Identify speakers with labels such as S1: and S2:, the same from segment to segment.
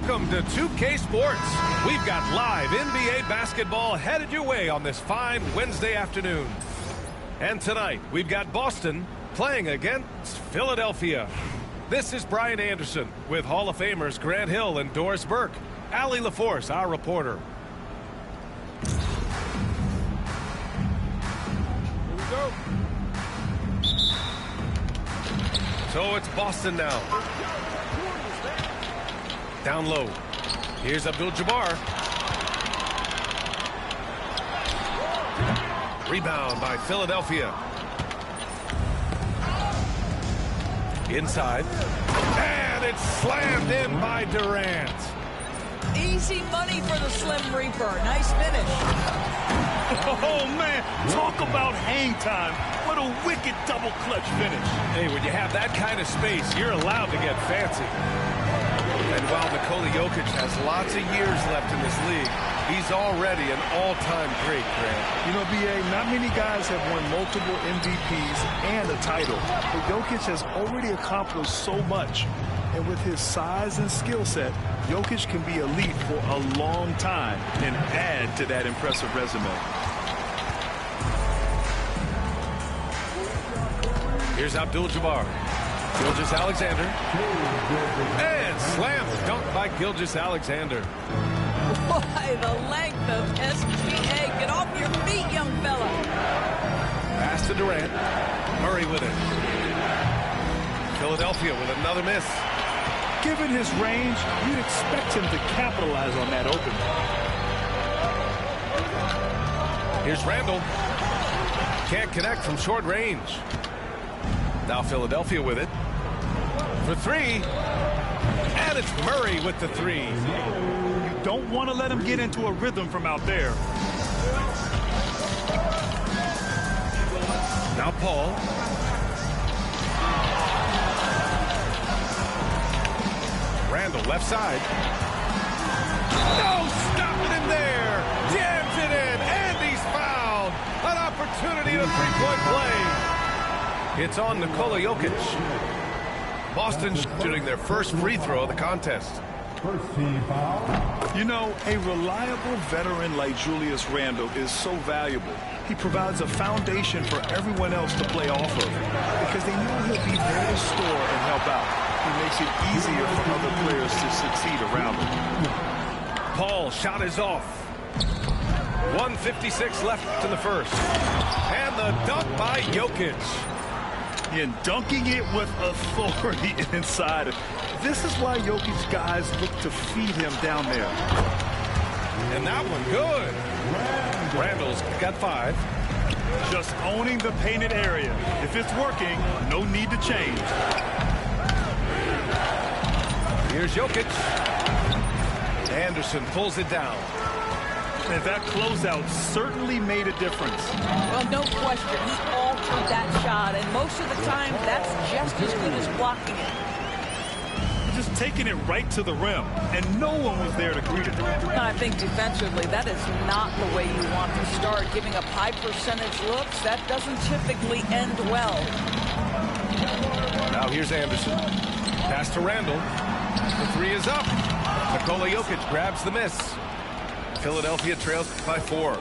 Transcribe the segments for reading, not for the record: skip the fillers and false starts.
S1: Welcome to 2K Sports. We've got live NBA basketball headed your way on this fine Wednesday afternoon. And tonight, we've got Boston playing against Philadelphia. This is Brian Anderson with Hall of Famers Grant Hill and Doris Burke. Allie LaForce, our reporter. Here we go. So it's Boston now. Down low. Here's Abdul-Jabbar. Rebound by Philadelphia. Inside. And it's slammed in by Durant.
S2: Easy money for the Slim Reaper. Nice finish.
S3: Oh, man. Talk about hang time. What a wicked double clutch finish.
S1: Hey, when you have that kind of space, you're allowed to get fancy. And while Nikola Jokic has lots of years left in this league, he's already an all-time great, Grant.
S3: You know, B.A., not many guys have won multiple MVPs and a title. But Jokic has already accomplished so much. And with his size and skill set, Jokic can be elite for a long time and add to that impressive resume.
S1: Here's Abdul-Jabbar. Gilgeous-Alexander. And slam dunk by Gilgeous-Alexander.
S2: Boy, the length of SGA. Get off your feet, young fella.
S1: Pass to Durant. Murray with it. Philadelphia with another miss.
S3: Given his range, you'd expect him to capitalize on that opening.
S1: Here's Randall. Can't connect from short range. Now Philadelphia with it. For three. And it's Murray with the three.
S3: You don't want to let him get into a rhythm from out there.
S1: Now Paul. Randall left side. No, stopping him there. Jams it in, and he's fouled. An opportunity to three-point play. It's on Nikola Jokic. Boston shooting their first free throw of the contest.
S3: You know, a reliable veteran like Julius Randle is so valuable. He provides a foundation for everyone else to play off of because they know he'll be there to score and help out. He makes it easier for other players to succeed around him.
S1: Paul shot is off. 1:56 left in the first. And the dunk by Jokic.
S3: And dunking it with authority inside. This is why Jokic's guys look to feed him down there.
S1: And that one good. Randall's got 5.
S3: Just owning the painted area. If it's working, no need to change.
S1: Here's Jokic. Anderson pulls it down.
S3: And that closeout certainly made a difference.
S2: Well, no question. He altered that shot, and most of the time, that's just as good as blocking it.
S3: Just taking it right to the rim, and no one was there to greet it.
S2: I think defensively, that is not the way you want to start. Giving up high percentage looks, that doesn't typically end well.
S1: Now here's Anderson. Pass to Randall. The three is up. Nikola Jokic grabs the miss. Philadelphia trails by 4.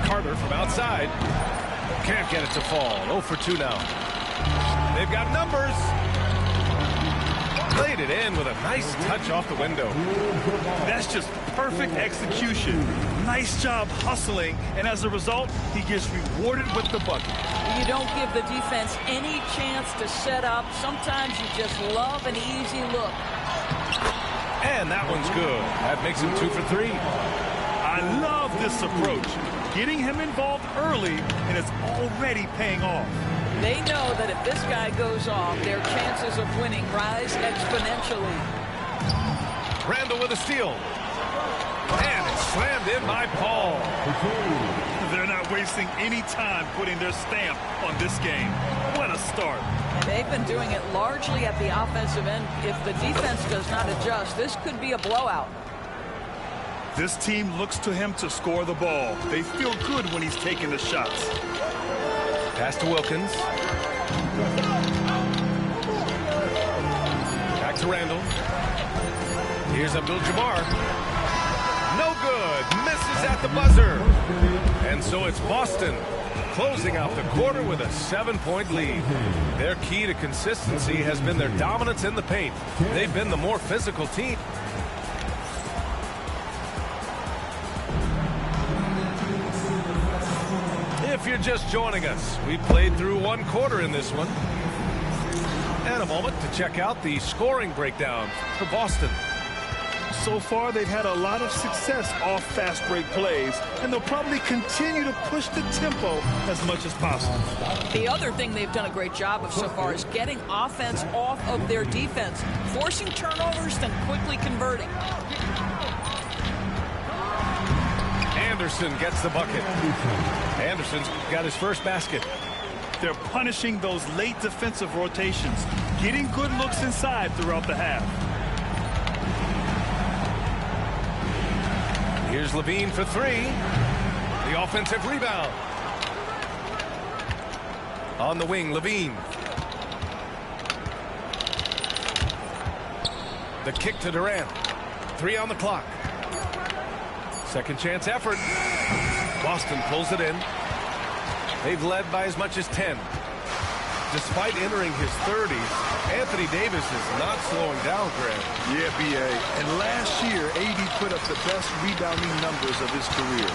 S1: Carter from outside. Can't get it to fall. 0 for 2 now. They've got numbers. Played it in with a nice touch off the window.
S3: That's just perfect execution. Nice job hustling, and as a result, he gets rewarded with the bucket.
S2: You don't give the defense any chance to set up. Sometimes you just love an easy look.
S1: And that one's good. That makes him 2 for 3.
S3: I love this approach. Getting him involved early, and it's already paying off.
S2: They know that if this guy goes off, their chances of winning rise exponentially.
S1: Randall with a steal. And it's slammed in by Paul.
S3: They're not wasting any time putting their stamp on this game. What a start.
S2: And they've been doing it largely at the offensive end. If the defense does not adjust, this could be a blowout.
S3: This team looks to him to score the ball. They feel good when he's taking the shots.
S1: Pass to Wilkins. Back to Randall. Here's Abdul-Jabbar. No good. Misses at the buzzer. And so it's Boston closing out the quarter with a 7-point lead. Their key to consistency has been their dominance in the paint. They've been the more physical team. If you're just joining us, we played through one quarter in this one. And a moment to check out the scoring breakdown for Boston.
S3: So far, they've had a lot of success off fast break plays, and they'll probably continue to push the tempo as much as possible.
S2: The other thing they've done a great job of so far is getting offense off of their defense, forcing turnovers, then quickly converting.
S1: Anderson gets the bucket. Anderson's got his first basket.
S3: They're punishing those late defensive rotations, getting good looks inside throughout the half.
S1: Here's Levine for three. The offensive rebound. On the wing, Levine. The kick to Durant. 3 on the clock. Second chance effort. Boston pulls it in. They've led by as much as 10. Despite entering his 30s, Anthony Davis is not slowing down, Graham.
S3: Yeah, B.A. And last year, AD put up the best rebounding numbers of his career.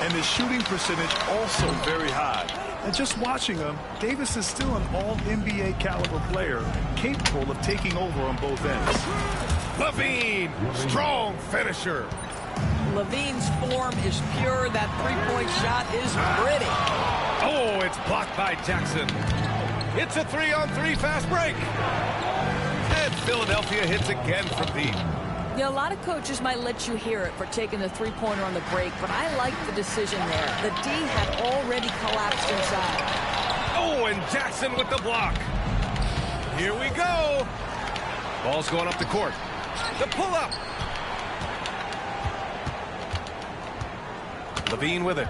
S3: And his shooting percentage also very high. And just watching him, Davis is still an all-NBA caliber player, capable of taking over on both ends.
S1: Levine, strong finisher.
S2: Levine's form is pure. That three-point shot is pretty.
S1: Oh, it's blocked by Jackson. It's a 3-on-3 fast break. And Philadelphia hits again from deep.
S2: You know, a lot of coaches might let you hear it for taking the three-pointer on the break, but I like the decision there. The D had already collapsed inside.
S1: Oh, and Jackson with the block. Here we go. Ball's going up the court. The pull-up. Levine with it.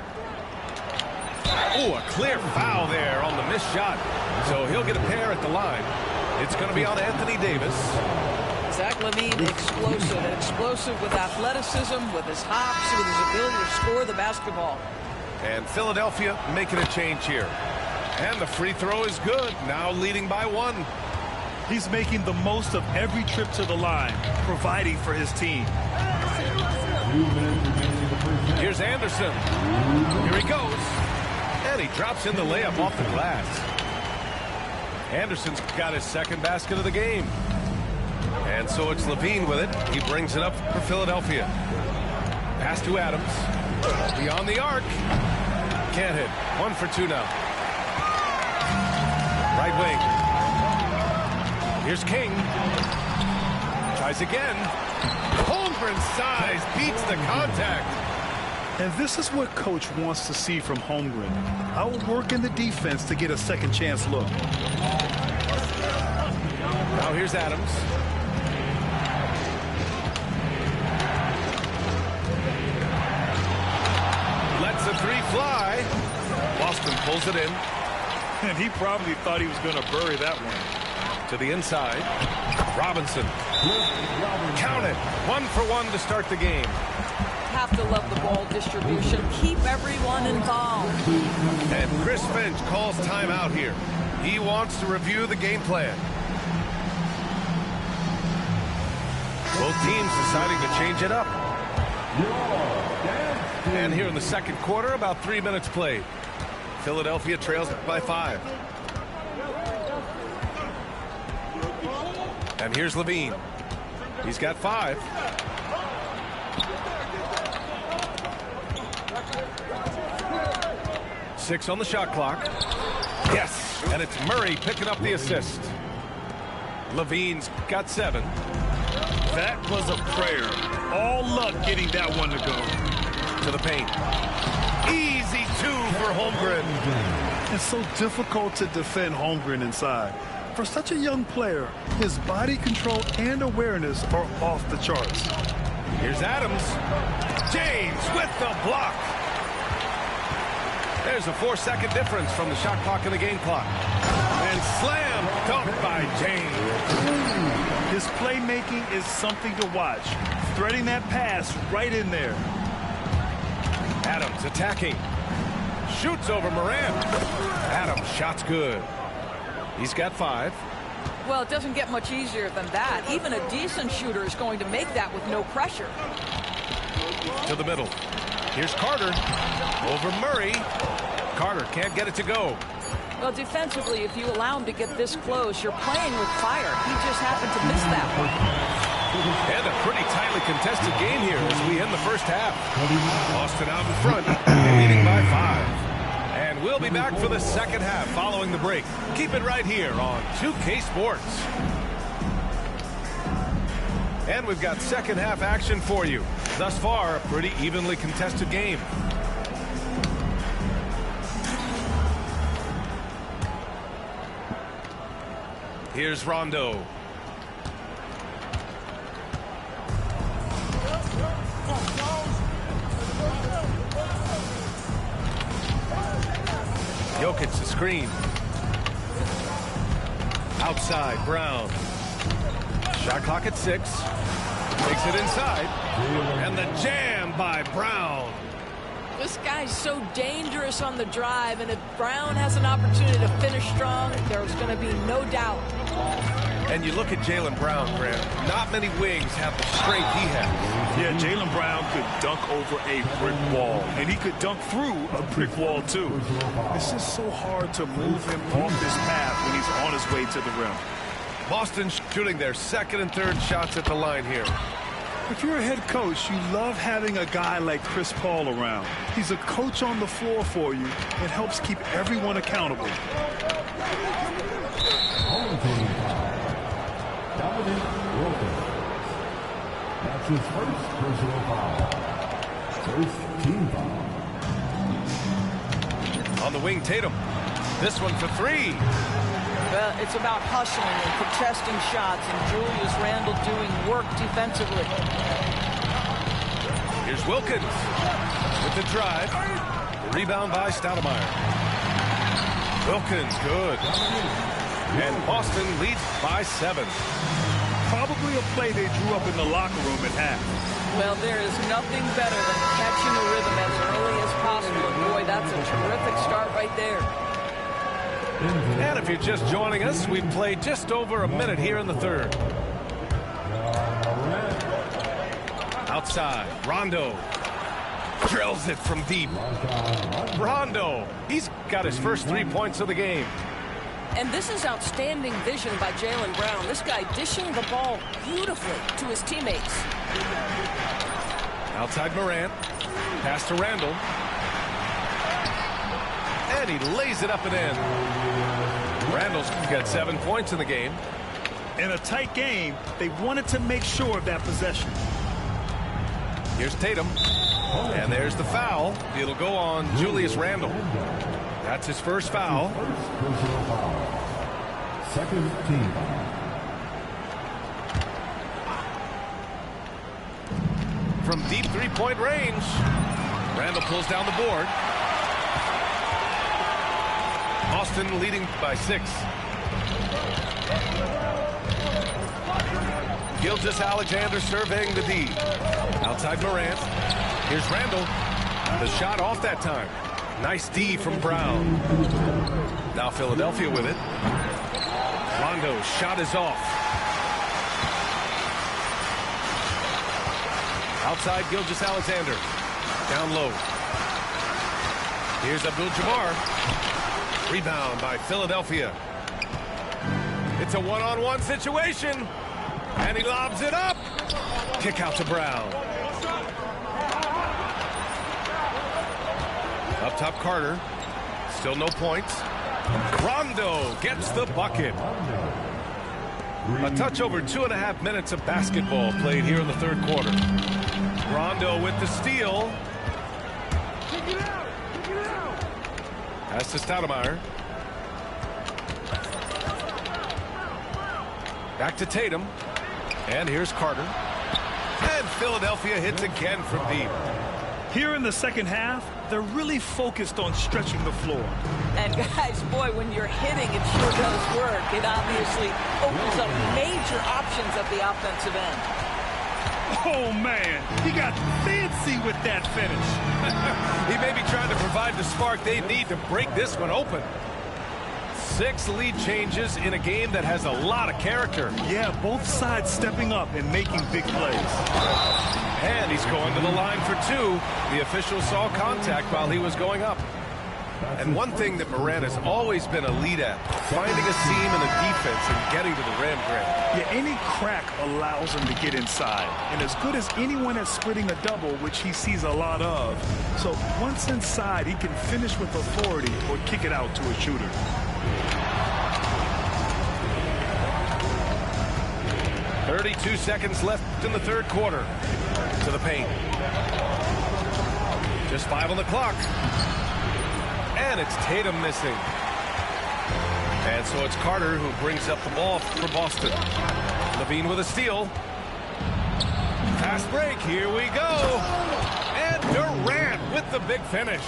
S1: Oh, a clear foul there on the missed shot. So he'll get a pair at the line. It's going to be on Anthony Davis.
S2: Zach LaVine, explosive with athleticism, with his hops, with his ability to score the basketball.
S1: And Philadelphia making a change here. And the free throw is good, now leading by 1.
S3: He's making the most of every trip to the line, providing for his team.
S1: Here's Anderson. Here he goes. And he drops in the layup off the glass. Anderson's got his second basket of the game. And so it's Levine with it. He brings it up for Philadelphia. Pass to Adams. Beyond the arc. Can't hit. 1 for 2 now. Right wing. Here's King. Tries again. Holmgren's size beats the contact.
S3: And this is what Coach wants to see from Holmgren. Outworking the defense to get a second chance look.
S1: Now here's Adams. Lets the 3 fly. Boston pulls it in.
S3: And he probably thought he was going to bury that one.
S1: To the inside. Robinson. Count it. 1 for 1 to start the game.
S2: Have to love the ball distribution. Keep everyone involved.
S1: And Chris Finch calls timeout here. He wants to review the game plan. Both teams deciding to change it up. And here in the second quarter, about 3 minutes played. Philadelphia trails by 5. And here's Levine. He's got 5. Six on the shot clock. Yes, and it's Murray picking up the assist. Levine's got 7.
S3: That was a prayer. All luck getting that one to go.
S1: To the paint. Easy 2 for Holmgren.
S3: It's so difficult to defend Holmgren inside. For such a young player, his body control and awareness are off the charts.
S1: Here's Adams. James with the block. There's a 4-second difference from the shot clock and the game clock. And slam dunk by James.
S3: His playmaking is something to watch. Threading that pass right in there.
S1: Adams attacking. Shoots over Morant. Adams, shot's good. He's got 5.
S2: Well, it doesn't get much easier than that. Even a decent shooter is going to make that with no pressure.
S1: To the middle. Here's Carter. Over Murray. Carter can't get it to go.
S2: Well, defensively, if you allow him to get this close, you're playing with fire. He just happened to miss that one.
S1: And a pretty tightly contested game here as we end the first half. Boston out in front, leading by 5. And we'll be back for the second half following the break. Keep it right here on 2K Sports. And we've got second half action for you. Thus far, a pretty evenly contested game. Here's Rondo. Jokic the screen. Outside, Brown. Shot clock at 6. Takes it inside. And the jam by Brown.
S2: This guy's so dangerous on the drive, and if Brown has an opportunity to finish strong, there's going to be no doubt.
S1: And you look at Jaylen Brown, Grant. Not many wings have the strength he has.
S3: Yeah, Jaylen Brown could dunk over a brick wall, and he could dunk through a brick wall, too. It's just so hard to move him off this path when he's on his way to the rim.
S1: Boston shooting their second and third shots at the line here.
S3: If you're a head coach, you love having a guy like Chris Paul around. He's a coach on the floor for you and helps keep everyone accountable.
S4: Dominic Wilkins. That's his first personal foul. First team foul.
S1: On the wing, Tatum. This one for 3.
S2: Well, it's about hustling and contesting shots, and Julius Randle doing work defensively.
S1: Here's Wilkins with the drive. Rebound by Stoudemire. Wilkins, good. And Boston leads by 7.
S3: Probably a play they drew up in the locker room at half.
S2: Well, there is nothing better than catching a rhythm as early as possible. And boy, that's a terrific start right there.
S1: And if you're just joining us, we've played just over a minute here in the third. Outside, Rondo drills it from deep. Rondo, he's got his first 3 points of the game.
S2: And this is outstanding vision by Jaylen Brown. This guy dishing the ball beautifully to his teammates.
S1: Outside Morant, pass to Randle. And he lays it up and in. Randle's got 7 points in the game.
S3: In a tight game, they wanted to make sure of that possession.
S1: Here's Tatum. And there's the foul. It'll go on Julius Randle. That's his first foul.
S4: Personal foul. Second team foul.
S1: From deep three-point range, Randle pulls down the board. Boston leading by 6. Gilgeous-Alexander surveying the D. Outside Morant. Here's Randle. The shot off that time. Nice D from Brown. Now Philadelphia with it. Rondo's shot is off. Outside Gilgeous-Alexander. Down low. Here's Abdul-Jabbar. Rebound by Philadelphia. It's a one-on-one situation. And he lobs it up. Kick out to Brown. Up top, Carter. Still no points. Rondo gets the bucket. A touch over 2.5 minutes of basketball played here in the third quarter. Rondo with the steal. Pass to Stoudemire. Back to Tatum. And here's Carter. And Philadelphia hits again from deep.
S3: Here in the second half, they're really focused on stretching the floor.
S2: And guys, boy, when you're hitting, it sure does work. It obviously opens up major options at the offensive end.
S3: Oh, man, he got fancy with that finish.
S1: He may be trying to provide the spark they need to break this one open. 6 lead changes in a game that has a lot of character.
S3: Yeah, both sides stepping up and making big plays.
S1: And he's going to the line for 2. The official saw contact while he was going up. And one thing that Morant has always been a lead at, finding a seam in the defense and getting to the rim, Grant.
S3: Yeah, any crack allows him to get inside. And as good as anyone at splitting a double, which he sees a lot of. So once inside, he can finish with authority or kick it out to a shooter.
S1: .32 seconds left in the third quarter. To the paint. Just 5 on the clock. And it's Tatum missing. And so it's Carter who brings up the ball for Boston. LaVine with a steal. Fast break. Here we go. And Durant with the big finish.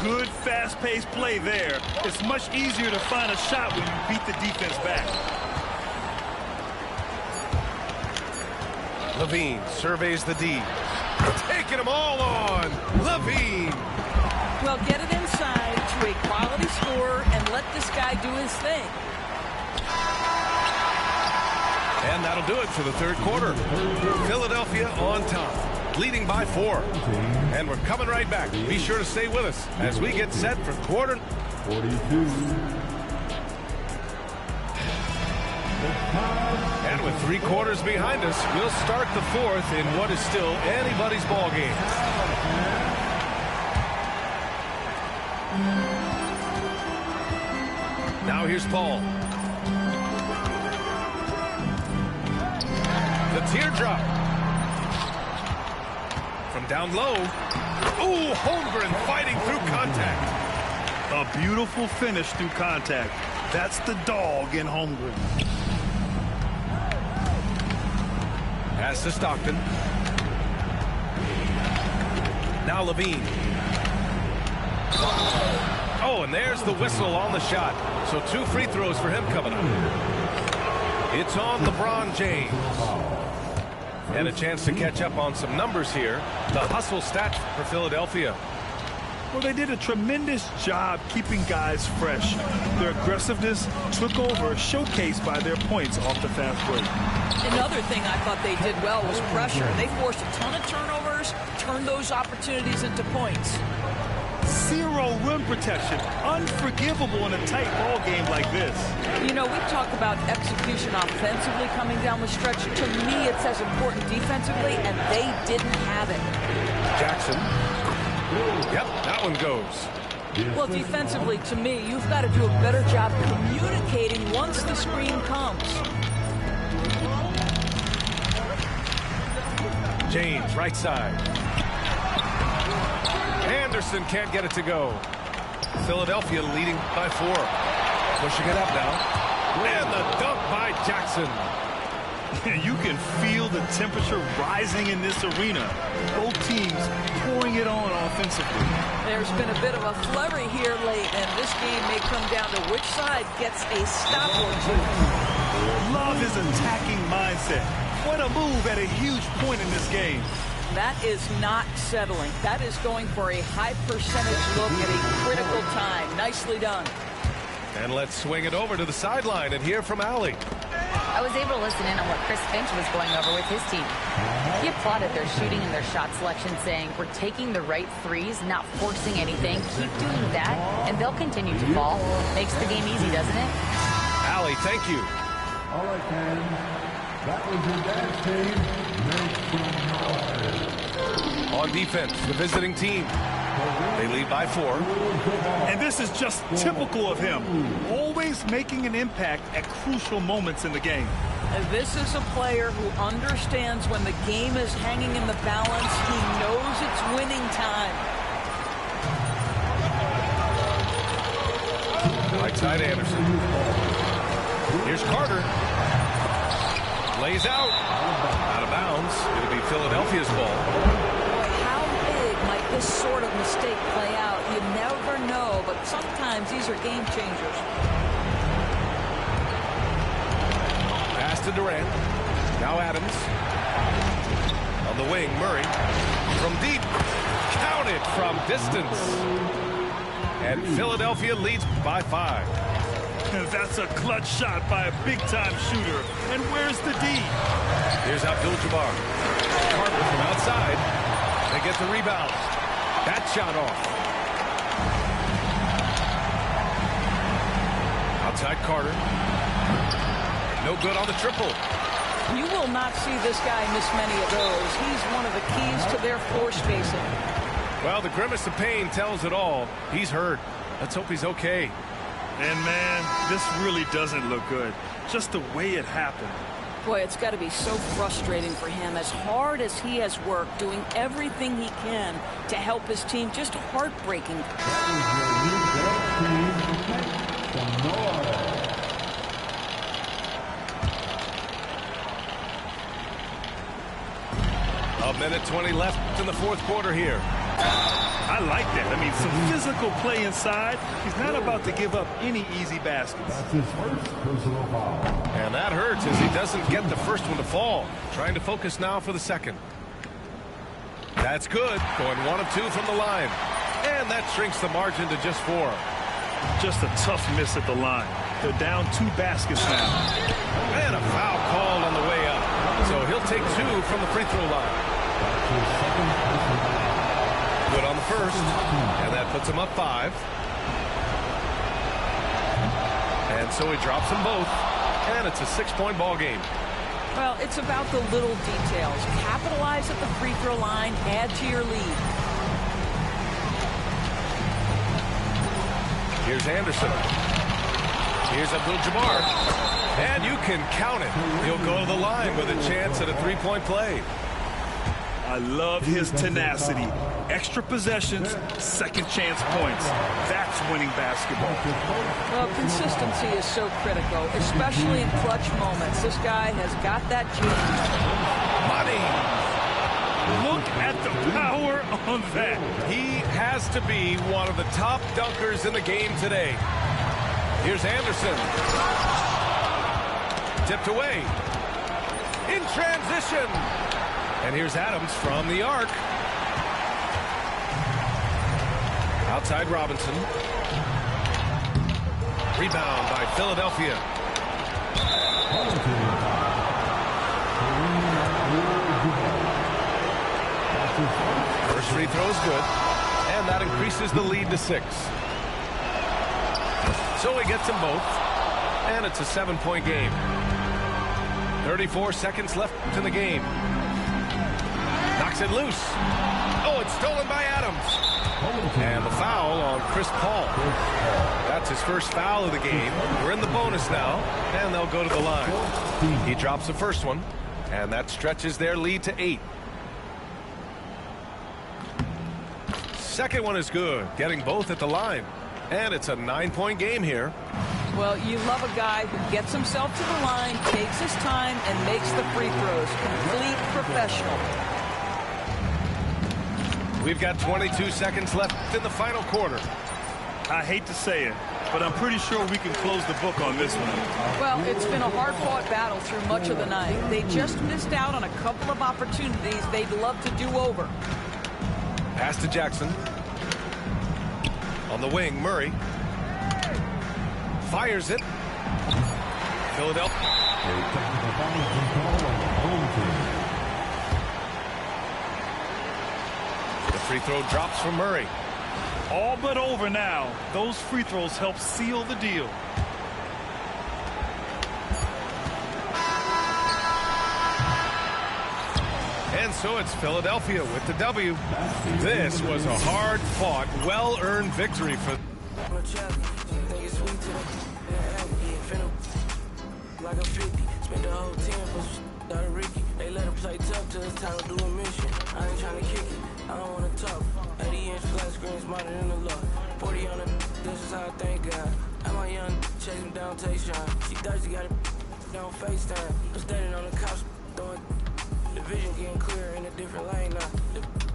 S3: Good fast-paced play there. It's much easier to find a shot when you beat the defense back.
S1: LaVine surveys the D. Taking them all on. LaVine.
S2: Well, get it inside to a quality scorer and let this guy do his thing.
S1: And that'll do it for the third quarter. Philadelphia on top, leading by 4. And we're coming right back. Be sure to stay with us as we get set for quarter
S4: 42.
S1: And with 3 quarters behind us, we'll start the 4th in what is still anybody's ball game. Now here's Paul. The teardrop. From down low. Ooh, Holmgren fighting through contact.
S3: A beautiful finish through contact. That's the dog in Holmgren.
S1: Pass to Stockton. Now LaVine. Oh, and there's the whistle on the shot. So 2 free throws for him coming up. It's on LeBron James. And a chance to catch up on some numbers here. The hustle stats for Philadelphia.
S3: Well, they did a tremendous job keeping guys fresh. Their aggressiveness took over, showcased by their points off the fast break.
S2: Another thing I thought they did well was pressure. They forced a ton of turnovers, turned those opportunities into points.
S3: 0 rim protection. Unforgivable in a tight ball game like this.
S2: You know, we talk about execution offensively coming down the stretch. To me, it's as important defensively, and they didn't have it.
S1: Jackson. Yep, that one goes.
S2: Well, defensively, to me, you've got to do a better job communicating once the screen comes.
S1: James, right side. Anderson can't get it to go. Philadelphia leading by 4. Pushing it up now. And the dunk by Jackson.
S3: You can feel the temperature rising in this arena. Both teams pouring it on offensively.
S2: There's been a bit of a flurry here late, and this game may come down to which side gets a stop or 2.
S3: Love his attacking mindset. What a move at a huge point in this game.
S2: That is not settling. That is going for a high percentage look at a critical time. Nicely done.
S1: And let's swing it over to the sideline and hear from Allie.
S5: I was able to listen in on what Chris Finch was going over with his team. He applauded their shooting and their shot selection, saying, "We're taking the right threes, not forcing anything. Keep doing that, and they'll continue to fall." Makes the game easy, doesn't it?
S1: Allie, thank you.
S4: All right, fans. That was your dance team. Make some noise.
S1: On defense, the visiting team. They lead by 4.
S3: And this is just typical of him. Always making an impact at crucial moments in the game.
S2: And this is a player who understands when the game is hanging in the balance. He knows it's winning time.
S1: Right side Anderson. Here's Carter. Lays out. Out of bounds. It'll be Philadelphia's ball.
S2: How this sort of mistake play out. You never know, but sometimes these are game changers.
S1: Pass to Durant. Now Adams. On the wing, Murray. From deep. Counted from distance. And Philadelphia leads by 5.
S3: That's a clutch shot by a big-time shooter. And where's the D?
S1: Here's Abdul-Jabbar. Carter from outside. They get the rebound. That shot off. Outside Carter. No good on the triple.
S2: You will not see this guy miss many of those. He's one of the keys to their floor spacing.
S1: Well, the grimace of pain tells it all. He's hurt. Let's hope he's okay.
S3: And, man, this really doesn't look good. Just the way it happened.
S2: Boy, it's got to be so frustrating for him. As hard as he has worked, doing everything he can to help his team, just heartbreaking.
S1: A minute 20 left in the fourth quarter here.
S3: I like that. I mean, some physical play inside. He's not about to give up any easy baskets.
S4: That's his first personal foul.
S1: And that hurts as he doesn't get the first one to fall. Trying to focus now for the second. That's good. Going 1 of 2 from the line. And that shrinks the margin to just 4.
S3: Just a tough miss at the line. They're down 2 baskets now.
S1: And a foul called on the way up. So he'll take 2 from the free throw line.
S4: That's his second personal foul.
S1: Good on the first. And that puts him up 5. And so he drops them both. And it's a 6-point ball game.
S2: Well, it's about the little details. Capitalize at the free throw line, add to your lead.
S1: Here's Anderson. Here's Abdul-Jabbar. And you can count it. He'll go to the line with a chance at a 3-point play.
S3: I love his tenacity. Extra possessions, second chance points. That's winning basketball.
S2: Well, consistency is so critical, especially in clutch moments. This guy has got that gene.
S1: Money.
S3: Look at the power on that.
S1: He has to be one of the top dunkers in the game today. Here's Anderson. Tipped away. In transition. And here's Adams from the arc. Outside Robinson. Rebound by Philadelphia. First free throw is good. And that increases the lead to 6. So he gets them both. And it's a 7-point game. 34 seconds left in the game. Knocks it loose. Oh, it's stolen by Adams. And the foul on Chris Paul. That's his first foul of the game. We're in the bonus now, and they'll go to the line. He drops the first one, and that stretches their lead to 8. Second one is good, getting both at the line. And it's a 9-point game here.
S2: Well, you love a guy who gets himself to the line, takes his time, and makes the free throws. Complete professional.
S1: We've got 22 seconds left in the final quarter.
S3: I hate to say it, but I'm pretty sure we can close the book on this one.
S2: Well, it's been a hard-fought battle through much of the night. They just missed out on a couple of opportunities they'd love to do over.
S1: Pass to Jackson. On the wing, Murray. Fires it. Philadelphia. The free throw drops from Murray.
S3: All but over now. Those free throws help seal the deal.
S1: And so it's Philadelphia with the W. This was a hard-fought, well-earned victory for...
S6: Like a 50, spent the whole 10 for out of Ricky. They let him play tough till it's time to do a mission. I ain't trying to kick it, I don't want to talk. 80-inch glass screen smarter than the law. 40 on it, this is how I thank God. I'm a young, chase him down, Tayshawn. She thirsty, got it on FaceTime. I'm standing on the couch, throwing the vision getting clearer in a different lane now.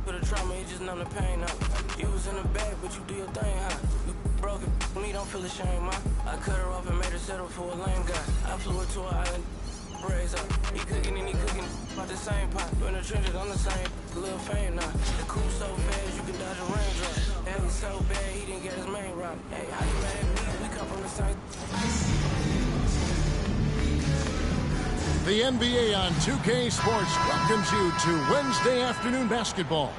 S6: The trauma you just numb the pain up. You was in the bag, but you do your thing, huh? You broke it, me don't feel ashamed, huh? I cut her off and made her settle for a lame guy. I flew her to an island, raise up. He cooking and he cooking about the same pot. In the trenches, I'm the same, a little fame now. The cool so fast, you can dodge a raindrop. Hey, he's so bad, he didn't get his main route. Hey, how you mad at me? We come from the same.
S7: The NBA on 2K Sports welcomes you to Wednesday afternoon basketball.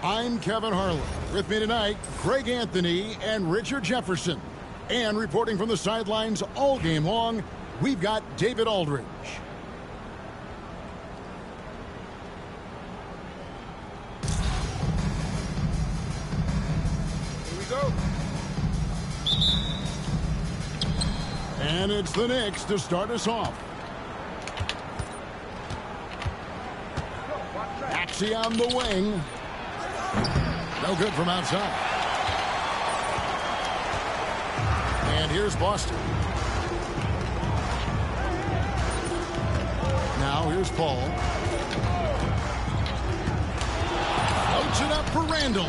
S7: I'm Kevin Harlan. With me tonight, Greg Anthony and Richard Jefferson. And reporting from the sidelines all game long, we've got David Aldridge.
S3: Here we go.
S7: And it's the Knicks to start us off. Maxey on the wing. No good from outside. And here's Boston. Now here's Paul. Floats it up for Randall.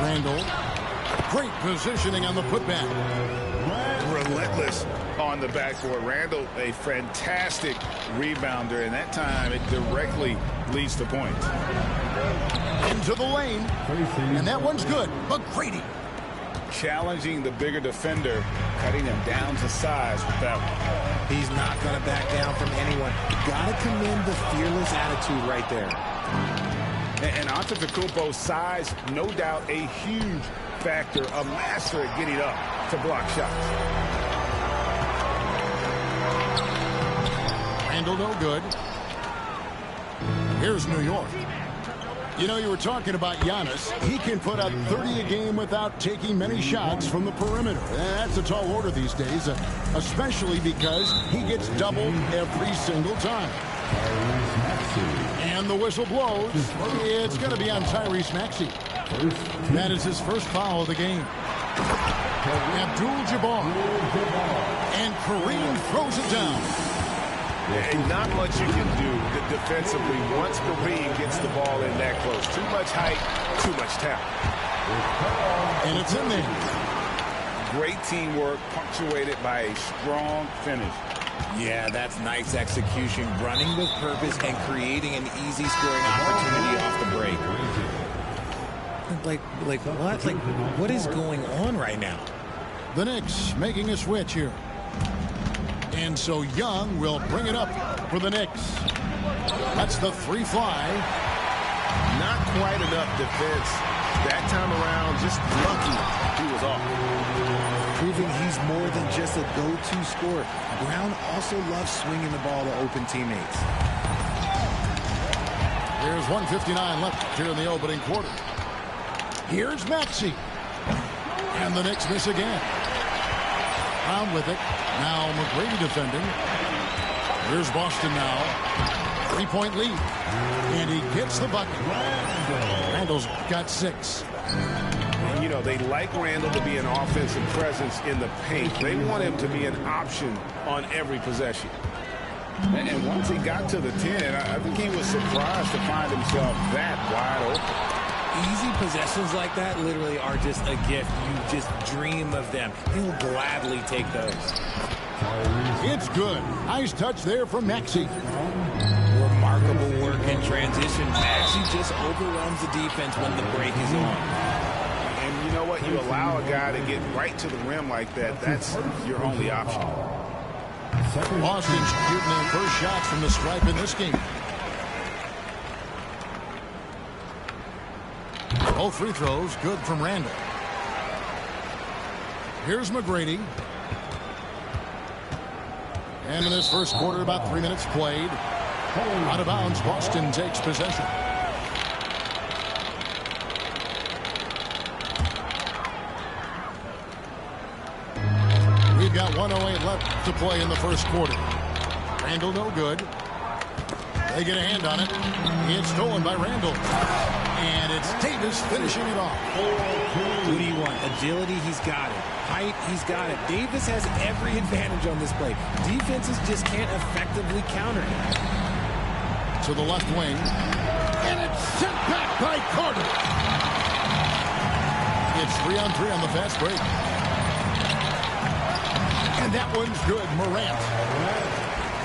S7: Randall. Great positioning on the putback.
S3: Relentless on the backboard. Randall, a fantastic rebounder, and that time it directly leads to points.
S7: Into the lane. And that one's good. McGrady.
S3: Challenging the bigger defender, cutting him down to size with that one.
S8: He's not going to back down from anyone. Got to commend the fearless attitude right there.
S3: And Antetokounmpo's size, no doubt a huge factor, a master at getting up to block shots.
S7: Randall no good. Here's New York. You know, you were talking about Giannis. He can put up 30 a game without taking many shots from the perimeter. That's a tall order these days, especially because he gets doubled every single time. And the whistle blows. It's going to be on Tyrese Maxey. That is his first foul of the game. Abdul-Jabbar. And Kareem throws it down.
S1: And not much you can do defensively once Kareem gets the ball in that close. Too much height, too much talent.
S7: And it's in there.
S3: Great teamwork, punctuated by a strong finish.
S8: Yeah, that's nice execution, running with purpose and creating an easy scoring opportunity off the break. Like what? Like, what is going on right now?
S7: The Knicks making a switch here. And so Young will bring it up for the Knicks. That's the three fly.
S1: Not quite enough defense. That time around, just lucky he was off.
S8: Proving he's more than just a go-to scorer. Brown also loves swinging the ball to open teammates.
S7: There's 1:59 left here in the opening quarter. Here's Maxey. And the Knicks miss again. Brown with it. Now McGrady defending. Here's Boston now. 3-point lead. And he gets the bucket. Randall's got 6.
S1: And, you know, they like Randall to be an offensive presence in the paint. They want him to be an option on every possession.
S3: And once he got to the 10, I think he was surprised to find himself that wide open.
S8: Easy possessions like that literally are just a gift. You just dream of them. He'll gladly take those.
S7: It's good. Nice touch there from Maxey.
S8: Remarkable work in transition. Maxey just overwhelms the defense when the break is on.
S3: And you know what? You allow a guy to get right to the rim like that. That's your only option.
S7: Boston's shooting their first shots from the stripe in this game. Both free throws good from Randall. Here's McGrady. And in this first quarter, about 3 minutes played. Out of bounds, Boston takes possession. We've got 1:08 left to play in the first quarter. Randall no good. They get a hand on it. It's stolen by Randall. And it's Davis finishing it off.
S8: What do you want? Agility, he's got it. Height, he's got it. Davis has every advantage on this play. Defenses just can't effectively counter him.
S7: To the left wing. And it's sent back by Carter. It's 3-on-3 on the fast break. And that one's good. Morant.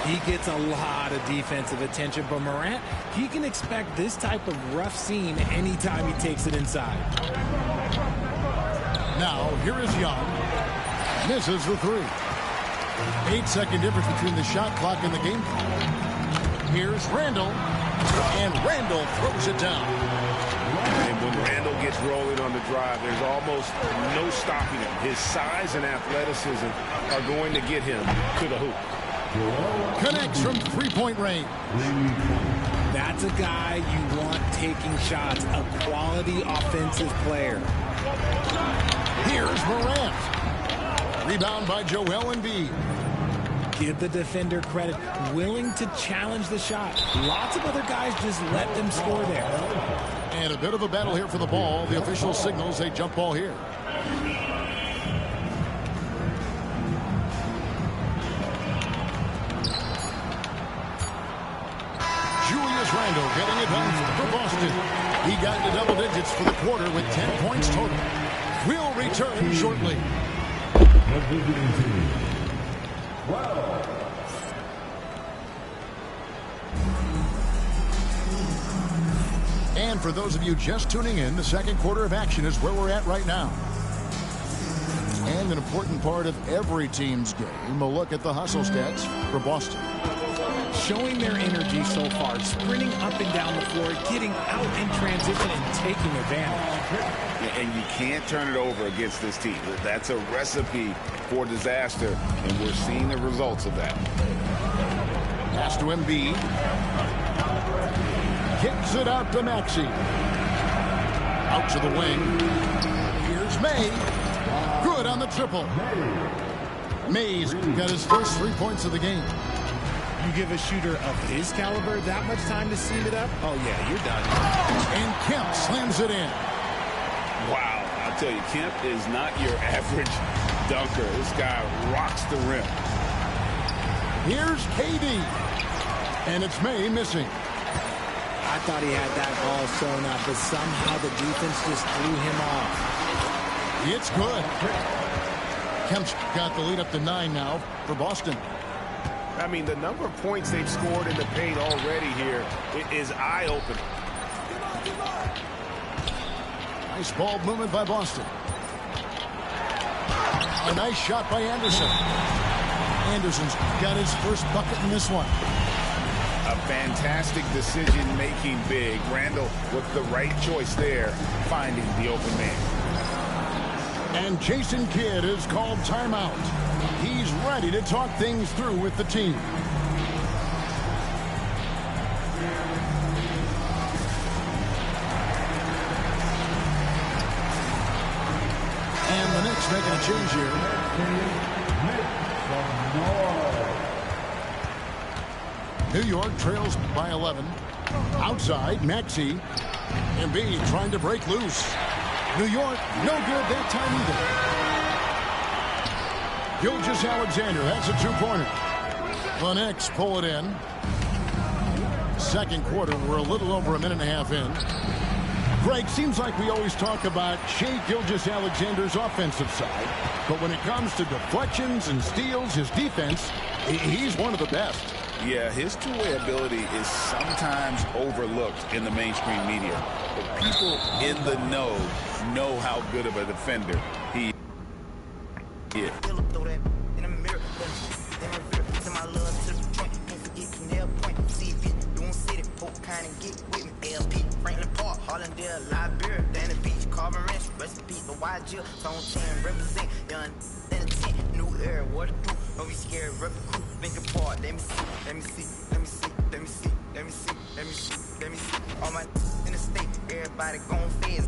S8: He gets a lot of defensive attention, but Morant, he can expect this type of rough seam anytime he takes it inside.
S7: Now, here is Young. Misses the three. 8-second difference between the shot clock and the game clock. Here's Randall. And Randall throws it down.
S9: And when Randall gets rolling on the drive, there's almost no stopping him. His size and athleticism are going to get him to the hoop.
S7: Connects from three-point range.
S8: That's a guy you want taking shots, a quality offensive player.
S7: Here's Morant. Rebound by Joel Embiid.
S8: Give the defender credit, willing to challenge the shot. Lots of other guys just let them score there.
S7: And a bit of a battle here for the ball. The official signals a jump ball here. Julius Randle getting it done for Boston. He got into double digits for the quarter with 10 points total. We'll return shortly. And for those of you just tuning in, the second quarter of action is where we're at right now. And an important part of every team's game, a look at the hustle stats for Boston.
S8: Showing their energy so far, sprinting up and down the floor, getting out in transition and taking advantage.
S9: And you can't turn it over against this team. That's a recipe for disaster, and we're seeing the results of that.
S7: Pass to Embiid. Kicks it out to Maxey. Out to the wing. Here's May. Good on the triple. May's got his first 3 points of the game.
S8: You give a shooter of his caliber that much time to seam it up? Oh, yeah, you're done.
S7: And Kemp slams it in.
S9: Wow, I'll tell you, Kemp is not your average dunker. This guy rocks the rim.
S7: Here's KD. And it's May missing.
S8: I thought he had that ball sewn up, but somehow the defense just threw him off.
S7: It's good. Kemp's got the lead up to 9 now for Boston.
S9: I mean, the number of points they've scored in the paint already here is eye-opening.
S7: Nice ball movement by Boston. A nice shot by Anderson. Anderson's got his first bucket in this one.
S9: A fantastic decision-making big. Randall with the right choice there, finding the open man.
S7: And Jason Kidd is called timeout. He's ready to talk things through with the team. And the Knicks making a change here. New York trails by 11. Outside, Maxey. Embiid trying to break loose. New York, no good that time either. Gilgeous-Alexander, that's a two-pointer. The Knicks pull it in. Second quarter, we're a little over a minute and a half in. Greg, seems like we always talk about Shai Gilgeous-Alexander's offensive side, but when it comes to deflections and steals, his defense, he's one of the best.
S9: Yeah, his two-way ability is sometimes overlooked in the mainstream media. But people in the know how good of a defender he is.
S6: All my in the state, everybody gon' fizz.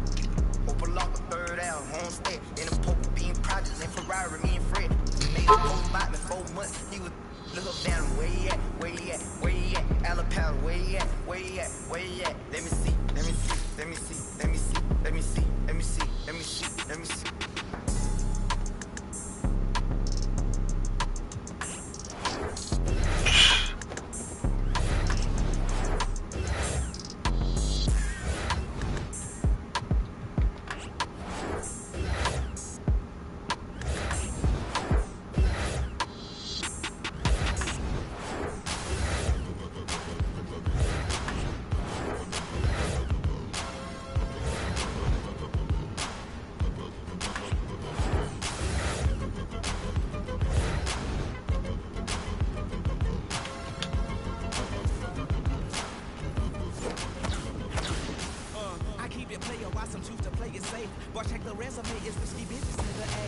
S6: Open lock the third out, home state. In the poker being projects and Ferrari, me and Fred. Made a whole about me 4 months. He was look up down, where he at, where he at, where he at, Alabama, where he at, where he at, where he at. Let me see, let me see, let me see, let me see, let me see, let me see, let me see, let me see. got some truth to play it safe. But check the resume, it's risky business to the A.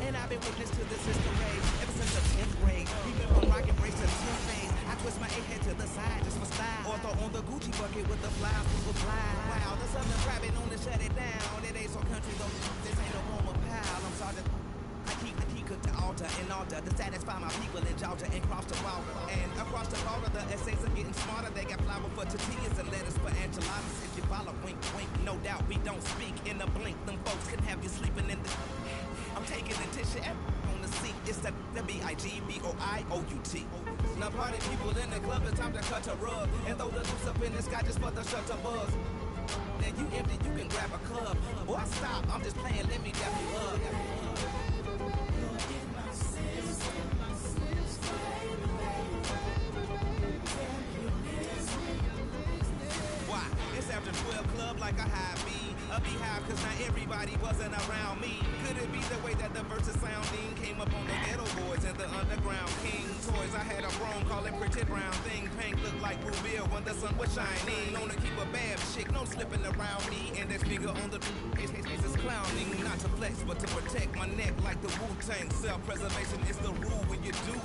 S6: And I've been witness to this history ever since the 10th grade. Even from rocket brace to 10th phase, I twist my A-head to the side just for style. Or throw on the Gucci bucket with the flies, people fly. Wow, the Southern private known to shut it down. It ain't so country though, this ain't no home of pal. I'm sorry. I keep cooked to altar and altar to satisfy my people in Georgia and cross the border. And across the border, the essays are getting smarter. They got flour for tortillas and lettuce for enchiladas. If you follow, wink, wink, no doubt we don't speak in a blink. Them folks can have you sleeping in the... I'm taking the tissue on the seat. It's the B-I-G-B-O-I-O-U-T. Now party people in the club, it's time to cut a rug and throw the loose up in the sky just for the shutter buzz. Then you empty, you can grab a club. Boy, stop, I'm just playing, let me dap you up. Why? It's after 12 club like a high B. A beehive, cause not everybody wasn't around me. Could it be the way that the verses sounding came up on the ghetto boys and the underground king toys? I had a broom, call it pretty brown thing. Pink looked like Rubio when the sun was shining. Known to keep a bad chick, no slipping around me. And that figure on the is clowning. Not to flex, but to protect my neck like the Wu-Tang. Self-preservation is the rule when you do.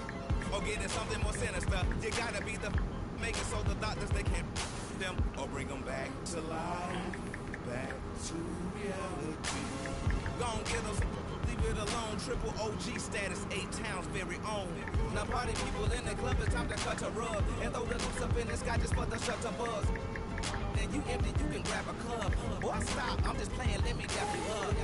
S6: Or getting something more sinister. You gotta be the make it so the doctors they can't them or bring them back to life. Back to reality. Gon' get us, leave it alone. Triple OG status, 8 towns very own. Now party people in the club, it's time to cut a rug and throw the loose up in the sky just for the shutter buzz. Then you empty, you can grab a club. Boy, stop, I'm just playing, let me dap you up.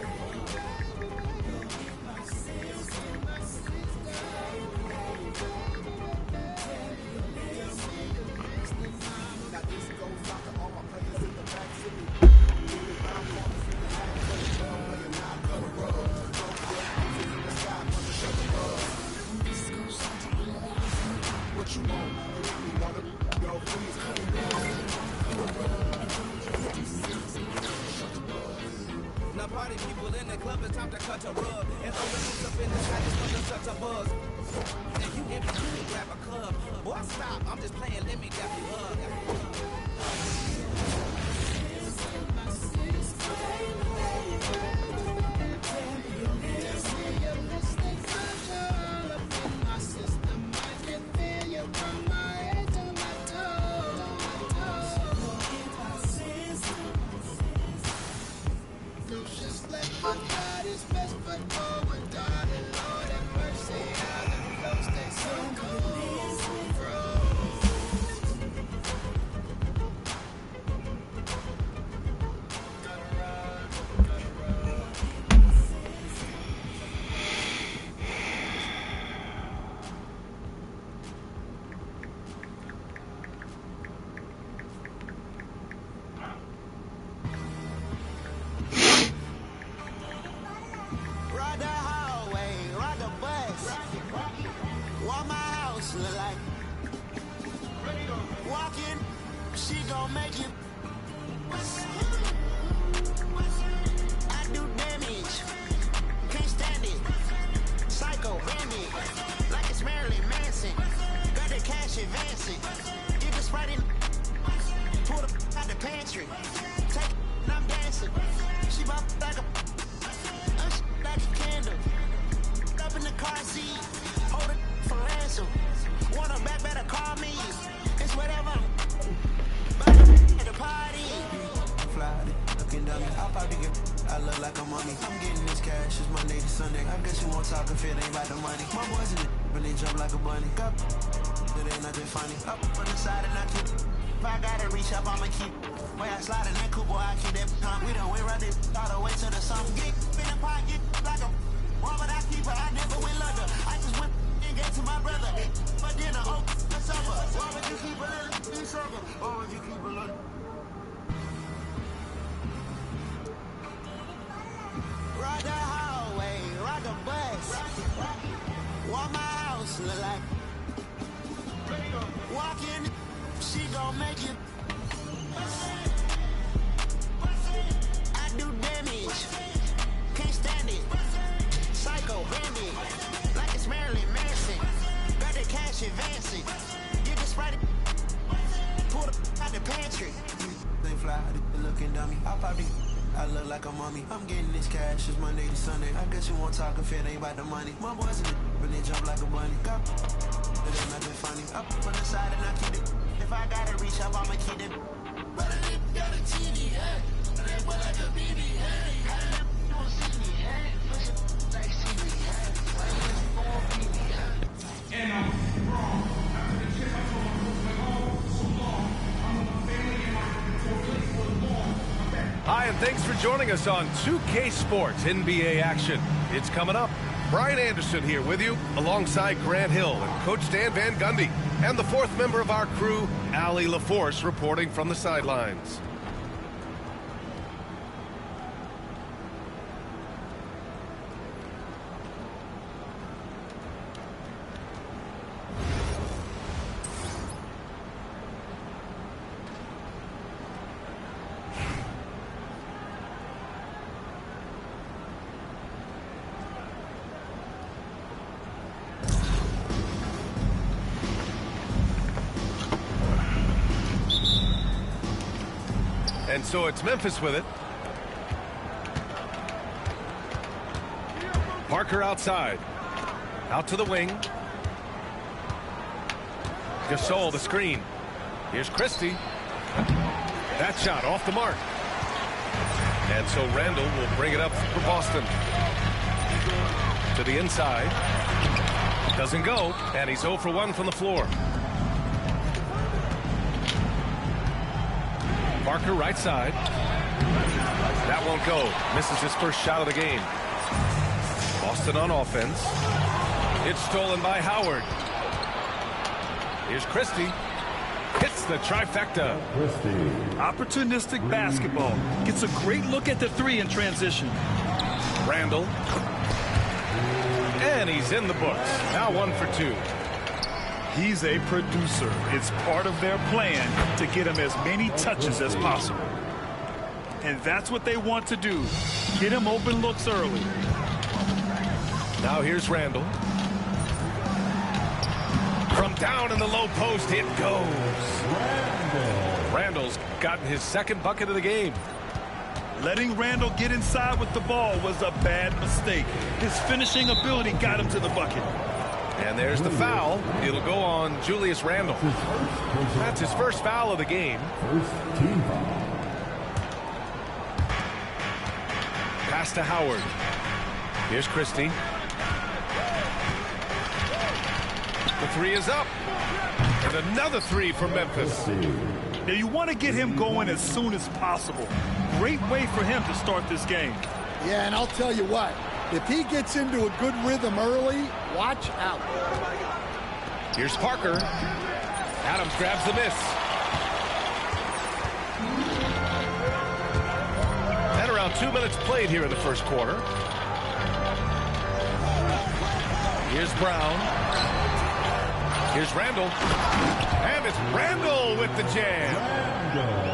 S6: Now party people in the club, it's time to cut a rug and throw the loose up in the sky just for the shutter buzz. And you empty, you can grab a club. Boy, stop, I'm just playing, let me dap you up. I look like a mummy. I'm getting this cash. It's Monday to Sunday. I guess you won't talk if it ain't about the money. My boys in the but they jump like a bunny. Got it ain't nothing funny. Up on the side and I keep it. If I gotta reach up, I'ma keep it. But I ain't got a TV head. But I ain't like a BB head. You won't see me head. Like see me head.
S10: And I'm wrong. After the chip, I told myself, like, oh, so long. I'm with my family and my place for long.
S1: Hi, and thanks for joining us on 2K Sports NBA action. It's coming up. Brian Anderson here with you, alongside Grant Hill and Coach Dan Van Gundy, and the fourth member of our crew, Allie LaForce, reporting from the sidelines. And so it's Memphis with it. Parker outside. Out to the wing. Gasol the screen. Here's Christie. That shot off the mark. And so Randall will bring it up for Boston. To the inside. Doesn't go. And he's 0 for 1 from the floor. Parker right side. That won't go. Misses his first shot of the game. Boston on offense. It's stolen by Howard. Here's Christie. Hits the trifecta.
S3: Opportunistic basketball. Gets a great look at the three in transition.
S1: Randall. And he's in the books. Now 1 for 2.
S3: He's a producer. It's part of their plan to get him as many touches as possible. And that's what they want to do. Get him open looks early.
S1: Now here's Randall. From down in the low post, it goes. Randall's gotten his second bucket of the game.
S3: Letting Randall get inside with the ball was a bad mistake. His finishing ability got him to the bucket.
S1: And there's the foul. It'll go on Julius Randle. That's his first foul of the game. Pass to Howard. Here's Christie. The three is up. And another three for Memphis.
S3: Now you want to get him going as soon as possible. Great way for him to start this game.
S7: Yeah, and I'll tell you what. If he gets into a good rhythm early, watch out.
S1: Here's Parker. Adams grabs the miss. And around 2 minutes played here in the first quarter. Here's Brown. Here's Randall. And it's Randall with the jam.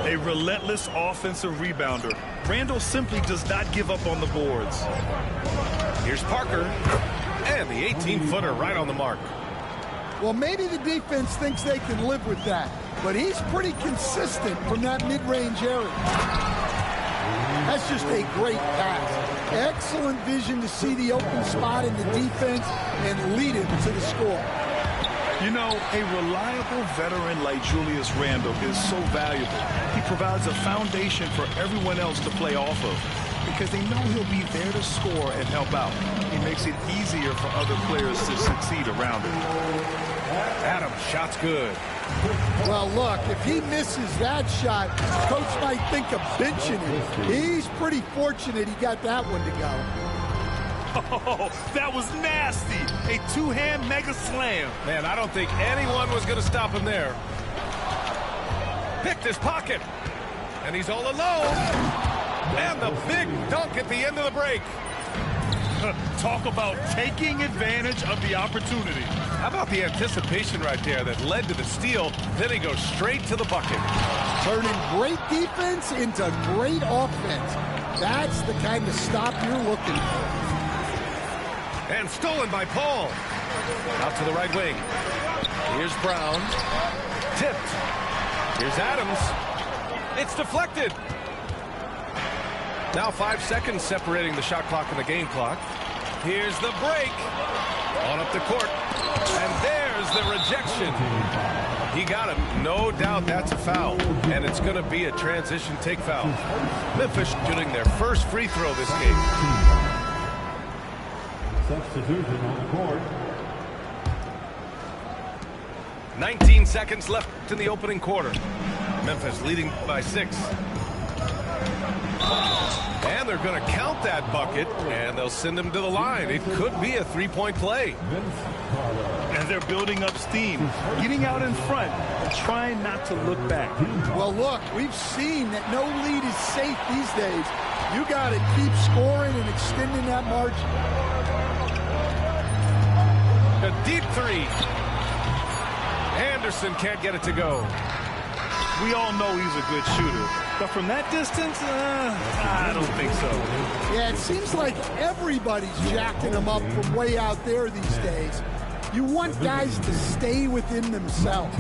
S3: A relentless offensive rebounder. Randall simply does not give up on the boards.
S1: Here's Parker. And the 18-footer right on the mark.
S7: Well, maybe the defense thinks they can live with that, but he's pretty consistent from that mid-range area. That's just a great pass. Excellent vision to see the open spot in the defense and lead him to the score.
S3: You know, a reliable veteran like Julius Randle is so valuable. He provides a foundation for everyone else to play off of because they know he'll be there to score and help out. He makes it easier for other players to succeed around him.
S1: Adams, shot's good.
S7: Well, look, if he misses that shot, coach might think of benching him. He's pretty fortunate he got that one to go.
S3: Oh, that was nasty. A two-hand mega slam.
S1: Man, I don't think anyone was going to stop him there. Picked his pocket. And he's all alone. And the big dunk at the end of the break.
S3: Talk about taking advantage of the opportunity.
S1: How about the anticipation right there that led to the steal? Then he goes straight to the bucket.
S7: Turning great defense into great offense. That's the kind of stop you're looking for.
S1: And stolen by Paul. Out to the right wing. Here's Brown. Tipped. Here's Adams. It's deflected. Now 5 seconds separating the shot clock and the game clock. Here's the break. On up the court. And there's the rejection. He got him. No doubt that's a foul. And it's going to be a transition take foul. Memphis shooting their first free throw this game.
S4: Substitution on the court.
S1: 19 seconds left in the opening quarter. Memphis leading by 6. And they're going to count that bucket, and they'll send him to the line. It could be a three-point play.
S3: And they're building up steam, getting out in front, and trying not to look back.
S11: Well, look, we've seen that no lead is safe these days. You got to keep scoring and extending that margin.
S1: A deep three. Anderson can't get it to go.
S3: We all know he's a good shooter, but from that distance, I don't think so.
S11: Yeah, it seems like everybody's jacking him up from way out there these days. You want guys to stay within themselves.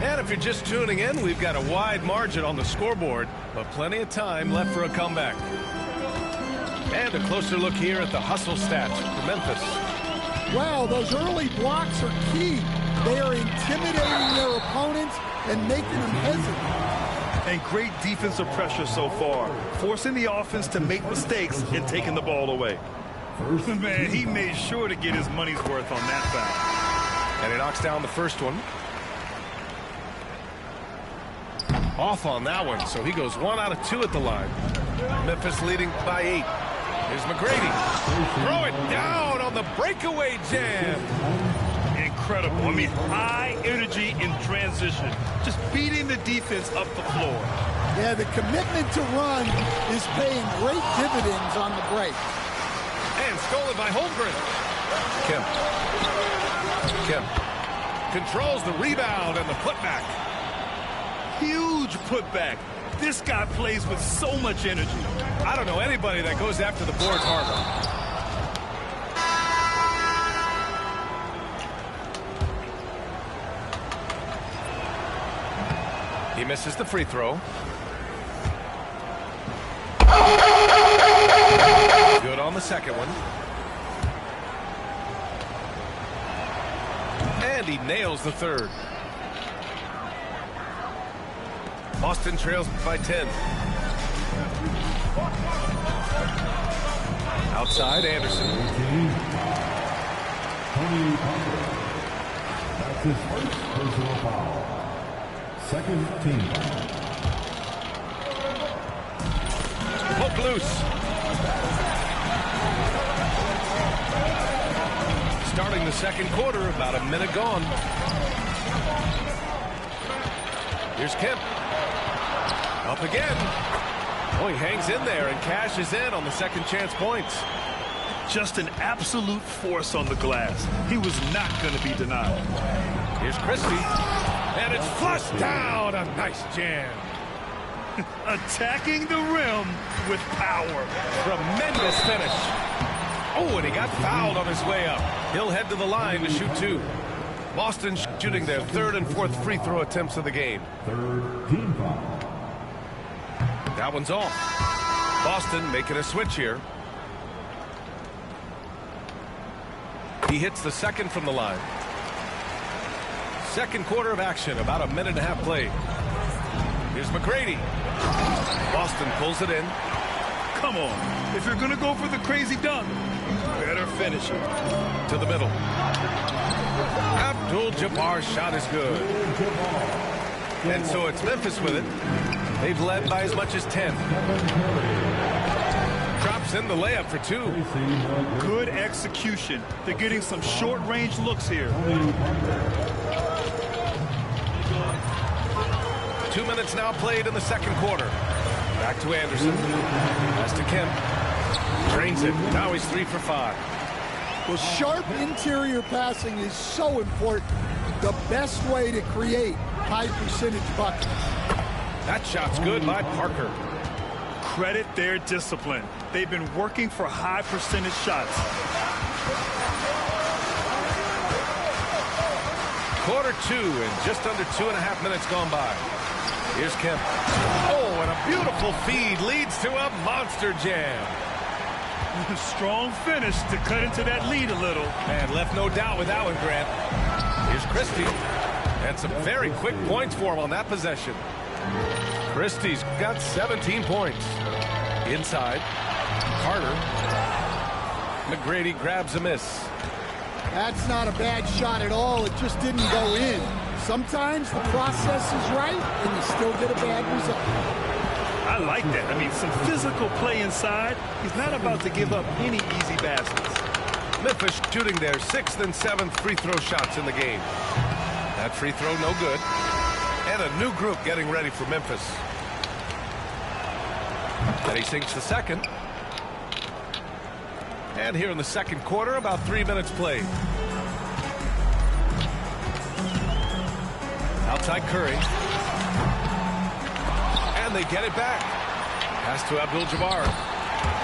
S1: And if you're just tuning in, we've got a wide margin on the scoreboard, but plenty of time left for a comeback. And a closer look here at the hustle stats for Memphis.
S11: Wow, those early blocks are key. They are intimidating their opponents and making them hesitant.
S3: And great defensive pressure so far, forcing the offense to make mistakes and taking the ball away. Man, he made sure to get his money's worth on that foul.
S1: And he knocks down the first one. Off on that one, so he goes 1 out of 2 at the line. Memphis leading by 8. Here's McGrady. Throw it down on the breakaway jam.
S3: Incredible. I mean, high energy in transition. Just beating the defense up the floor.
S11: Yeah, the commitment to run is paying great dividends on the break.
S1: And stolen by Holmgren. Kemp controls the rebound and the putback.
S3: Huge putback. This guy plays with so much energy.
S1: I don't know anybody that goes after the boards harder. He misses the free throw. Good on the second one. And he nails the third. Boston trails by 10. Outside, Anderson.
S4: Tony Parker. That's his first personal foul. Second team foul.
S1: Poke loose. Starting the second quarter, about a minute gone. Here's Kemp. Up again. Oh, he hangs in there and cashes in on the second chance points.
S3: Just an absolute force on the glass. He was not going to be denied.
S1: Here's Christie. And it's flushed down. A nice jam.
S3: Attacking the rim with power.
S1: Tremendous finish. Oh, and he got fouled on his way up. He'll head to the line to shoot 2. Boston shooting their 3rd and 4th free throw attempts of the game.
S4: Third team foul.
S1: That one's off. Boston making a switch here. He hits the second from the line. Second quarter of action, about a minute and a half played. Here's McGrady. Boston pulls it in.
S3: Come on. If you're going to go for the crazy dunk, better finish it.
S1: To the middle. Abdul-Jabbar's shot is good. And so it's Memphis with it. They've led by as much as 10. Drops in the layup for 2.
S3: Good execution. They're getting some short-range looks here.
S1: 2 minutes now played in the second quarter. Back to Anderson. Pass to Kemp. Drains it. Now he's 3 for 5.
S11: Well, sharp interior passing is so important. The best way to create high percentage buckets.
S1: That shot's good by Parker.
S3: Credit their discipline. They've been working for high percentage shots.
S1: Quarter 2 and just under 2.5 minutes gone by. Here's Kemp. Oh, and a beautiful feed leads to a monster jam.
S3: Strong finish to cut into that lead a little.
S1: And left no doubt with that one, Grant. Here's Christie. And some very quick points for him on that possession. Christie's got 17 points. Inside. Carter. McGrady grabs a miss.
S11: That's not a bad shot at all. It just didn't go in. Sometimes the process is right, and you still get a bad result.
S3: I like that. I mean, some physical play inside. He's not about to give up any easy baskets.
S1: Memphis shooting their 6th and 7th free throw shots in the game. That free throw no good. And a new group getting ready for Memphis. And he sinks the second. And here in the second quarter, about 3 minutes played. Outside Curry. And they get it back. Pass to Abdul-Jabbar.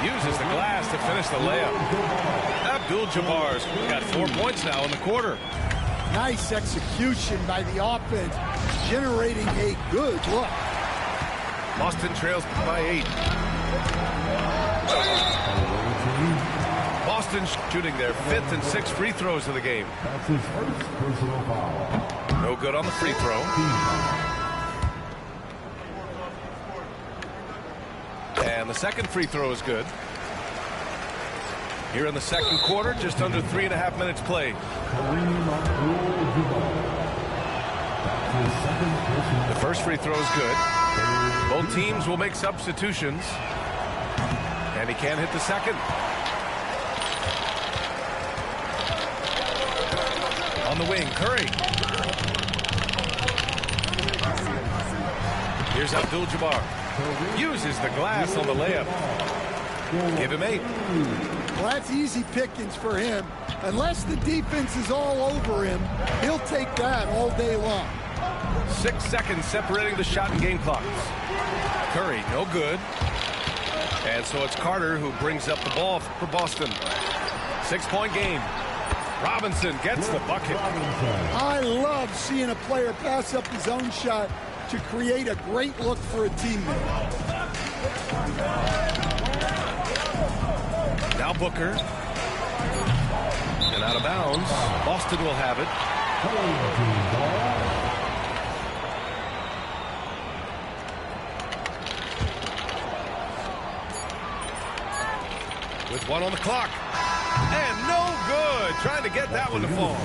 S1: Uses the glass to finish the layup. Abdul-Jabbar's got 4 points now in the quarter.
S11: Nice execution by the offense, generating a good look.
S1: Boston trails by 8. Boston shooting their 5th and 6th free throws of the game.
S4: That's his first personal foul.
S1: No good on the free throw. And the second free throw is good. Here in the second quarter, just under 3.5 minutes played. The first free throw is good. Both teams will make substitutions. And he can't hit the second. On the wing, Curry. Here's Abdul-Jabbar. Uses the glass on the layup. Give him 8.
S11: Well, that's easy pickings for him. Unless the defense is all over him, he'll take that all day long.
S1: 6 seconds separating the shot and game clocks. Curry, no good. And so it's Carter who brings up the ball for Boston. 6-point game. Robinson gets the bucket.
S11: I love seeing a player pass up his own shot to create a great look for a teammate.
S1: Now Booker. And out of bounds. Boston will have it. With 1 on the clock. And no good. Trying to get that one to fall.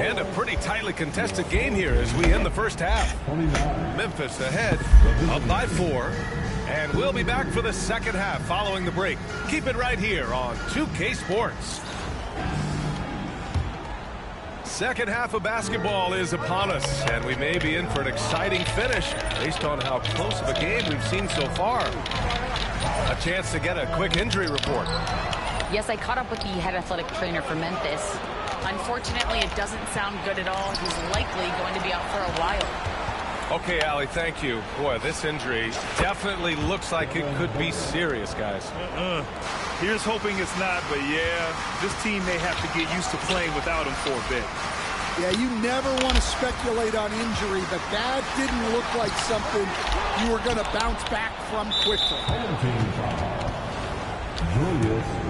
S1: And a pretty tightly contested game here as we end the first half. Memphis ahead, up by 4. And we'll be back for the second half following the break. Keep it right here on 2K Sports. Second half of basketball is upon us, and we may be in for an exciting finish based on how close of a game we've seen so far. A chance to get a quick injury report.
S5: Yes, I caught up with the head athletic trainer for Memphis. Unfortunately, it doesn't sound good at all. He's likely going to be out for a while.
S1: Okay, Allie, thank you. Boy, this injury definitely looks like it could be serious, guys.
S3: Here's hoping it's not, but yeah, this team may have to get used to playing without him for a bit.
S11: Yeah, you never want to speculate on injury, but that didn't look like something you were going to bounce back from quickly.
S4: Julius